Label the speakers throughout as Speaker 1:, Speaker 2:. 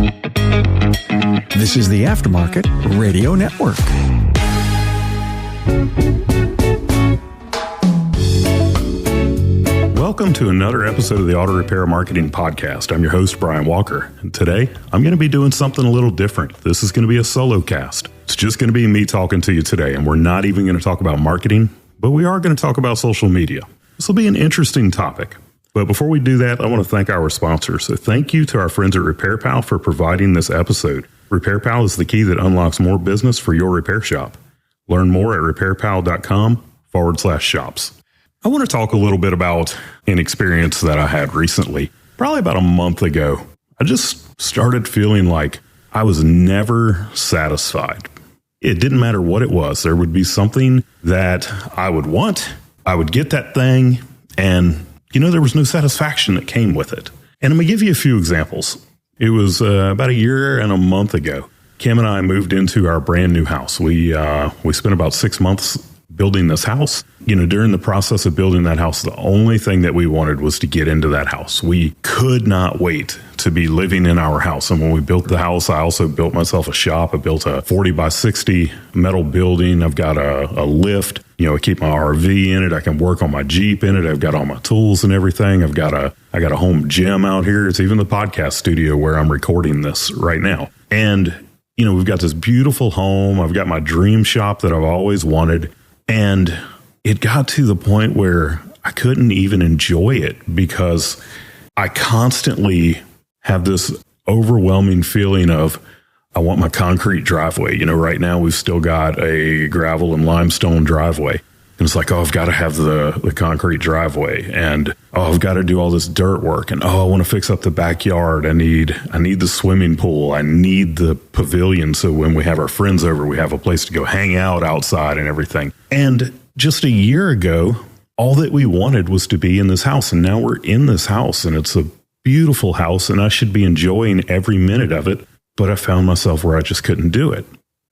Speaker 1: This is the Aftermarket Radio Network.
Speaker 2: Welcome to another episode of the Auto Repair Marketing Podcast. I'm your host, Brian Walker, and today I'm going to be doing something a little different. This is going to be a solo cast. It's just going to be me talking to you today, and we're not even going to talk about marketing, but we are going to talk about social media. This will be an interesting topic. But before we do that, I want to thank our sponsors. So thank you to our friends at RepairPal for providing this episode. RepairPal is the key that unlocks more business for your repair shop. Learn more at repairpal.com/shops. I want to talk a little bit about an experience that I had recently. Probably about a month ago, I just started feeling like I was never satisfied. It didn't matter what it was. There would be something that I would want. I would get that thing, and there was no satisfaction that came with it. And I'm going to give you a few examples. It was about a year and a month ago. Kim and I moved into our brand new house. We spent about 6 months building this house. During the process of building that house, the only thing that we wanted was to get into that house. We could not wait to be living in our house. And when we built the house, I also built myself a shop. I built a 40 by 60 metal building. I've got a lift. I keep my RV in it. I can work on my Jeep in it. I've got all my tools and everything. I got a home gym out here. It's even the podcast studio where I'm recording this right now. And, we've got this beautiful home. I've got my dream shop that I've always wanted. And it got to the point where I couldn't even enjoy it because I constantly have this overwhelming feeling of, I want my concrete driveway. Right now we've still got a gravel and limestone driveway. And it's like, I've got to have the concrete driveway, and I've got to do all this dirt work, and I want to fix up the backyard. I need the swimming pool. I need the pavilion. So when we have our friends over, we have a place to go hang out outside and everything. And just a year ago, all that we wanted was to be in this house. And now we're in this house, and it's a beautiful house, and I should be enjoying every minute of it. But I found myself where I just couldn't do it.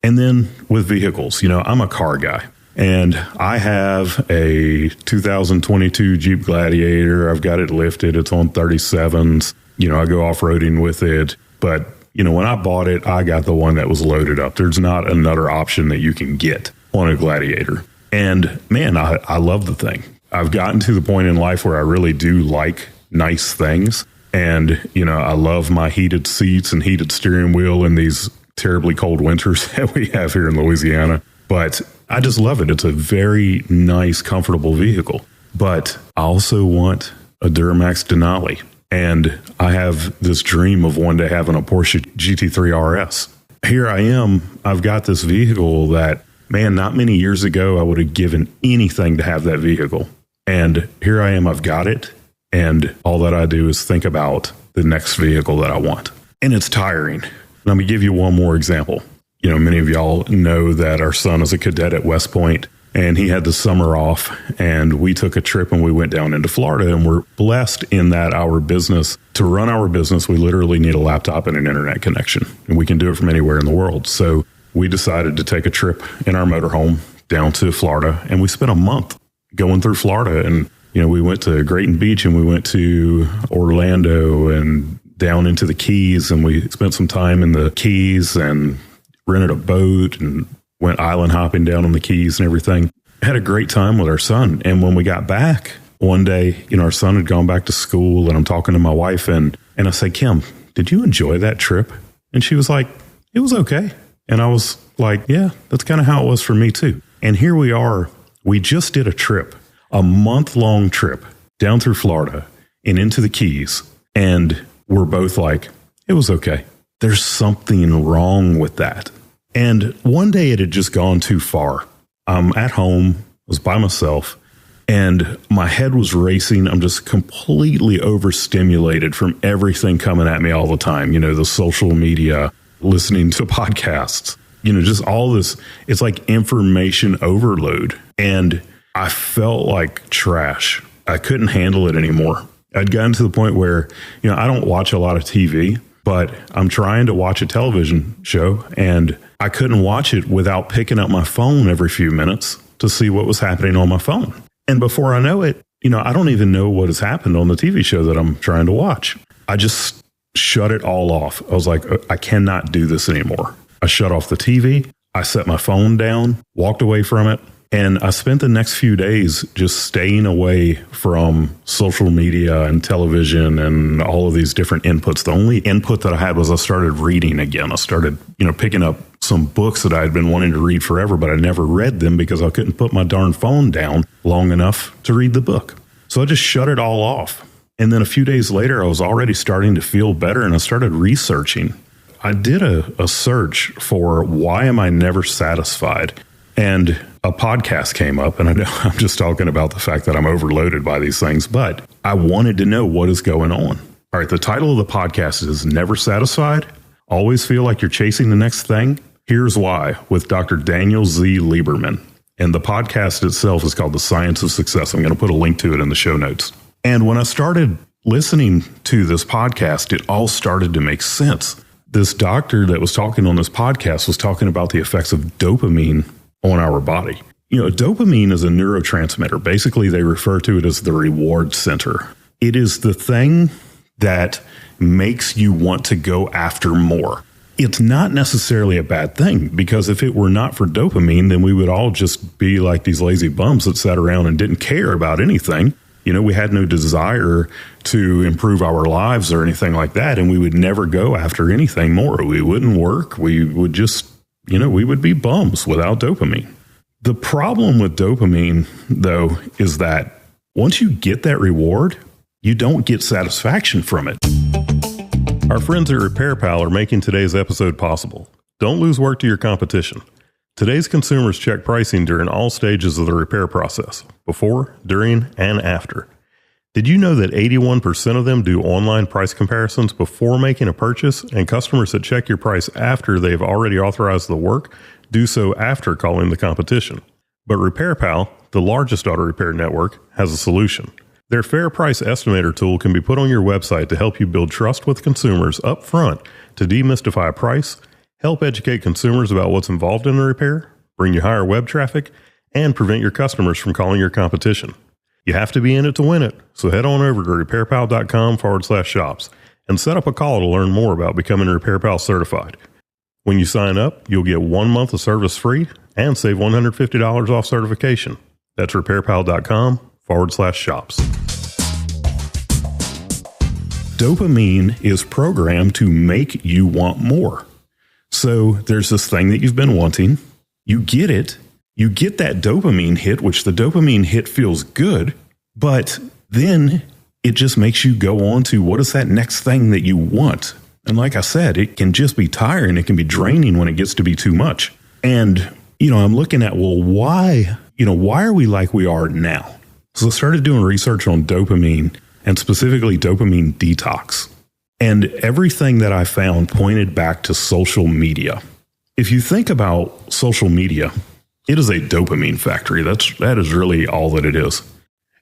Speaker 2: And then with vehicles, I'm a car guy. And I have a 2022 Jeep Gladiator. I've got it lifted. It's on 37s. I go off-roading with it. But, when I bought it, I got the one that was loaded up. There's not another option that you can get on a Gladiator. And, man, I love the thing. I've gotten to the point in life where I really do like nice things. And, I love my heated seats and heated steering wheel in these terribly cold winters that we have here in Louisiana. But I just love it. It's a very nice, comfortable vehicle. But I also want a Duramax Denali. And I have this dream of one day having a Porsche GT3 RS. Here I am. I've got this vehicle that, man, not many years ago, I would have given anything to have that vehicle. And here I am. I've got it. And all that I do is think about the next vehicle that I want. And it's tiring. Let me give you one more example. Many of y'all know that our son is a cadet at West Point, and he had the summer off, and we took a trip and we went down into Florida, and we're blessed in that to run our business, we literally need a laptop and an internet connection, and we can do it from anywhere in the world. So we decided to take a trip in our motorhome down to Florida, and we spent a month going through Florida. And, we went to Grayton Beach, and we went to Orlando and down into the Keys, and we spent some time in the Keys and rented a boat and went island hopping down on the Keys and everything. Had a great time with our son. And when we got back one day, our son had gone back to school, and I'm talking to my wife, and I said, Kim, did you enjoy that trip? And she was like, it was okay. And I was like, yeah, that's kind of how it was for me too. And here we are. We just did a month-long trip down through Florida and into the Keys. And we're both like, it was okay. There's something wrong with that. And one day it had just gone too far. I'm at home, I was by myself, and my head was racing. I'm just completely overstimulated from everything coming at me all the time. The social media, listening to podcasts, just all this. It's like information overload. And I felt like trash. I couldn't handle it anymore. I'd gotten to the point where, I don't watch a lot of TV. But I'm trying to watch a television show, and I couldn't watch it without picking up my phone every few minutes to see what was happening on my phone. And before I know it, I don't even know what has happened on the TV show that I'm trying to watch. I just shut it all off. I was like, I cannot do this anymore. I shut off the TV. I set my phone down, walked away from it. And I spent the next few days just staying away from social media and television and all of these different inputs. The only input that I had was I started reading again. I started, picking up some books that I had been wanting to read forever, but I never read them because I couldn't put my darn phone down long enough to read the book. So I just shut it all off. And then a few days later, I was already starting to feel better and I started researching. I did a search for why am I never satisfied? And a podcast came up, and I know I'm just talking about the fact that I'm overloaded by these things, but I wanted to know what is going on. All right, the title of the podcast is Never Satisfied? Always Feel Like You're Chasing the Next Thing? Here's Why, with Dr. Daniel Z. Lieberman. And the podcast itself is called The Science of Success. I'm going to put a link to it in the show notes. And when I started listening to this podcast, it all started to make sense. This doctor that was talking on this podcast was talking about the effects of dopamine on our body. Dopamine is a neurotransmitter. Basically, they refer to it as the reward center. It is the thing that makes you want to go after more. It's not necessarily a bad thing, because if it were not for dopamine, then we would all just be like these lazy bums that sat around and didn't care about anything. We had no desire to improve our lives or anything like that, and we would never go after anything more. We wouldn't work. We would just we would be bums without dopamine. The problem with dopamine, though, is that once you get that reward, you don't get satisfaction from it. Our friends at Repair Pal are making today's episode possible. Don't lose work to your competition. Today's consumers check pricing during all stages of the repair process, before, during, and after. Did you know that 81% of them do online price comparisons before making a purchase, and customers that check your price after they've already authorized the work do so after calling the competition? But Repair Pal, the largest auto repair network, has a solution. Their Fair Price Estimator tool can be put on your website to help you build trust with consumers up front to demystify price, help educate consumers about what's involved in the repair, bring you higher web traffic, and prevent your customers from calling your competition. You have to be in it to win it, so head on over to repairpal.com/shops and set up a call to learn more about becoming Repair Pal certified. When you sign up, you'll get 1 month of service free and save $150 off certification. That's repairpal.com/shops. Dopamine is programmed to make you want more. So there's this thing that you've been wanting. You get it. You get that dopamine hit, which the dopamine hit feels good, but then it just makes you go on to what is that next thing that you want. And like I said, it can just be tiring. It can be draining when it gets to be too much. And, I'm looking at, why are we like we are now? So I started doing research on dopamine and specifically dopamine detox. And everything that I found pointed back to social media. If you think about social media, it is a dopamine factory. That is really all that it is.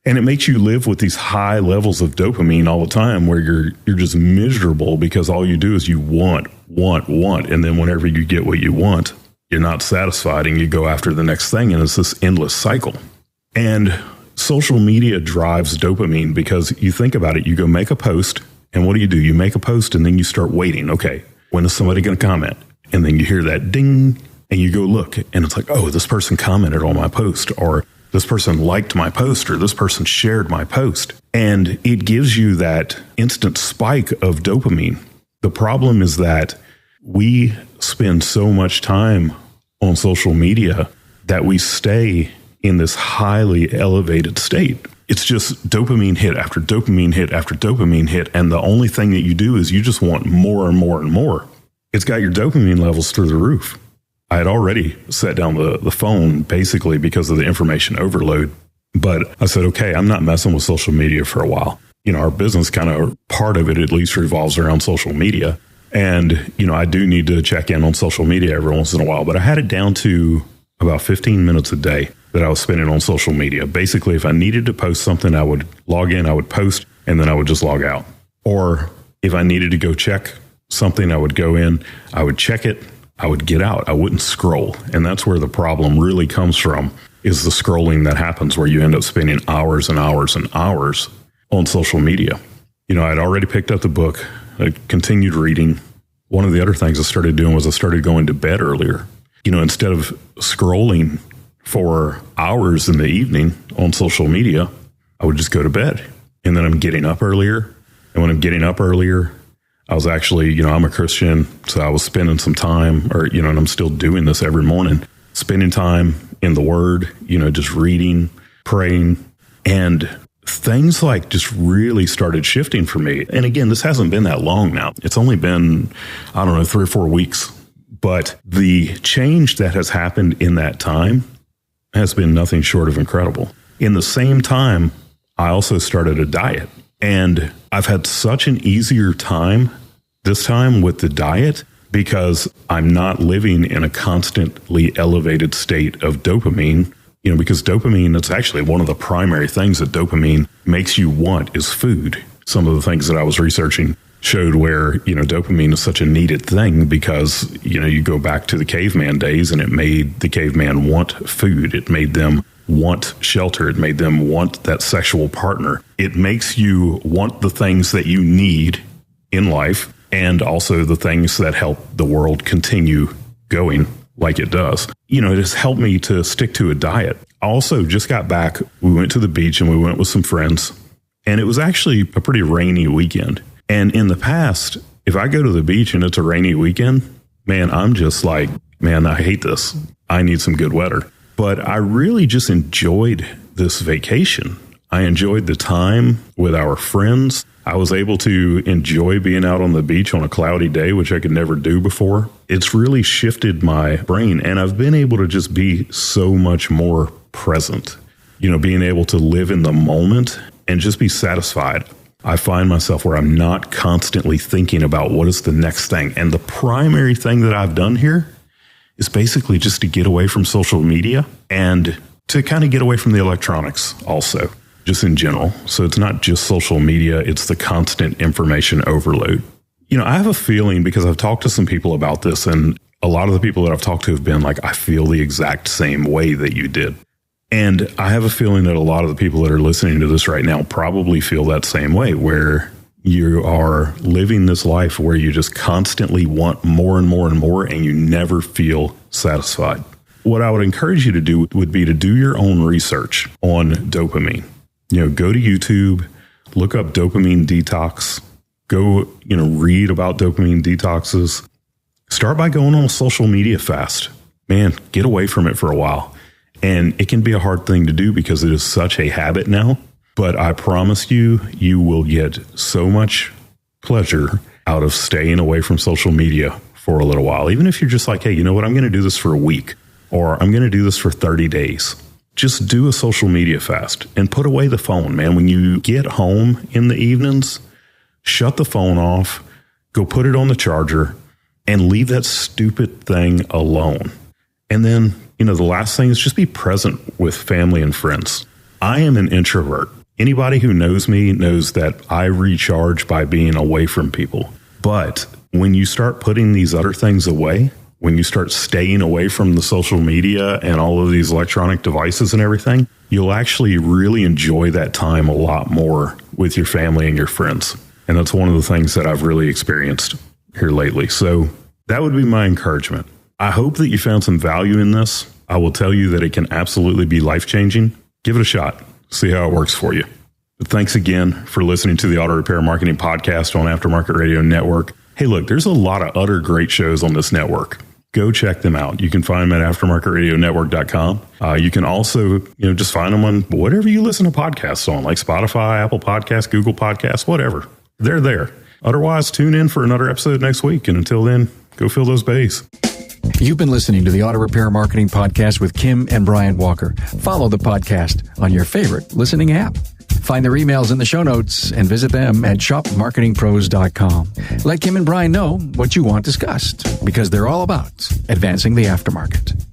Speaker 2: And it makes you live with these high levels of dopamine all the time where you're just miserable because all you do is you want. And then whenever you get what you want, you're not satisfied and you go after the next thing. And it's this endless cycle. And social media drives dopamine because you think about it, you go make a post. And what do? You make a post and then you start waiting. Okay, when is somebody going to comment? And then you hear that ding and you go look and it's like, oh, this person commented on my post, or this person liked my post, or this person shared my post. And it gives you that instant spike of dopamine. The problem is that we spend so much time on social media that we stay in this highly elevated state. It's just dopamine hit after dopamine hit after dopamine hit. And the only thing that you do is you just want more and more and more. It's got your dopamine levels through the roof. I had already set down the phone basically because of the information overload. But I said, okay, I'm not messing with social media for a while. Our business kind of part of it at least revolves around social media. And, I do need to check in on social media every once in a while. But I had it down to about 15 minutes a day that I was spending on social media. Basically, if I needed to post something, I would log in, I would post, and then I would just log out. Or if I needed to go check something, I would go in, I would check it, I would get out. I wouldn't scroll. And that's where the problem really comes from, is the scrolling that happens where you end up spending hours and hours and hours on social media. I'd already picked up the book, I continued reading. One of the other things I started doing was I started going to bed earlier. Instead of scrolling for hours in the evening on social media, I would just go to bed. And then I'm getting up earlier. And when I'm getting up earlier, I was actually, I'm a Christian, so I was spending some time, and I'm still doing this every morning, spending time in the Word, just reading, praying, and things like just really started shifting for me. And again, this hasn't been that long now. It's only been, 3 or 4 weeks. But the change that has happened in that time has been nothing short of incredible. In the same time, I also started a diet. And I've had such an easier time this time with the diet because I'm not living in a constantly elevated state of dopamine. Because dopamine, that's actually one of the primary things that dopamine makes you want is food. Some of the things that I was researching showed where, dopamine is such a needed thing because, you go back to the caveman days and it made the caveman want food. It made them want shelter. It made them want that sexual partner. It makes you want the things that you need in life and also the things that help the world continue going like it does. It has helped me to stick to a diet. I also just got back. We went to the beach and we went with some friends, and it was actually a pretty rainy weekend. And in the past, if I go to the beach and it's a rainy weekend, man, I'm just like, man, I hate this. I need some good weather. But I really just enjoyed this vacation. I enjoyed the time with our friends. I was able to enjoy being out on the beach on a cloudy day, which I could never do before. It's really shifted my brain, and I've been able to just be so much more present, being able to live in the moment and just be satisfied. I find myself where I'm not constantly thinking about what is the next thing. And the primary thing that I've done here is basically just to get away from social media and to kind of get away from the electronics also, just in general. So it's not just social media, it's the constant information overload. I have a feeling, because I've talked to some people about this, and a lot of the people that I've talked to have been like, I feel the exact same way that you did. And I have a feeling that a lot of the people that are listening to this right now probably feel that same way, where you are living this life where you just constantly want more and more and more, and you never feel satisfied. What I would encourage you to do would be to do your own research on dopamine. Go to YouTube, look up dopamine detox, go, read about dopamine detoxes. Start by going on a social media fast. Man, get away from it for a while. And it can be a hard thing to do because it is such a habit now. But I promise you, you will get so much pleasure out of staying away from social media for a little while. Even if you're just like, hey, you know what? I'm going to do this for a week, or I'm going to do this for 30 days. Just do a social media fast and put away the phone, man. When you get home in the evenings, shut the phone off, go put it on the charger, and leave that stupid thing alone. And then, the last thing is just be present with family and friends. I am an introvert. Anybody who knows me knows that I recharge by being away from people. But when you start putting these other things away, when you start staying away from the social media and all of these electronic devices and everything, you'll actually really enjoy that time a lot more with your family and your friends. And that's one of the things that I've really experienced here lately. So that would be my encouragement. I hope that you found some value in this. I will tell you that it can absolutely be life-changing. Give it a shot. See how it works for you. But thanks again for listening to the Auto Repair Marketing Podcast on Aftermarket Radio Network. Hey, look, there's a lot of other great shows on this network. Go check them out. You can find them at aftermarketradionetwork.com. You can also, just find them on whatever you listen to podcasts on, like Spotify, Apple Podcasts, Google Podcasts, whatever. They're there. Otherwise, tune in for another episode next week. And until then, go fill those bays.
Speaker 1: You've been listening to the Auto Repair Marketing Podcast with Kim and Brian Walker. Follow the podcast on your favorite listening app. Find their emails in the show notes and visit them at shopmarketingpros.com. Let Kim and Brian know what you want discussed, because they're all about advancing the aftermarket.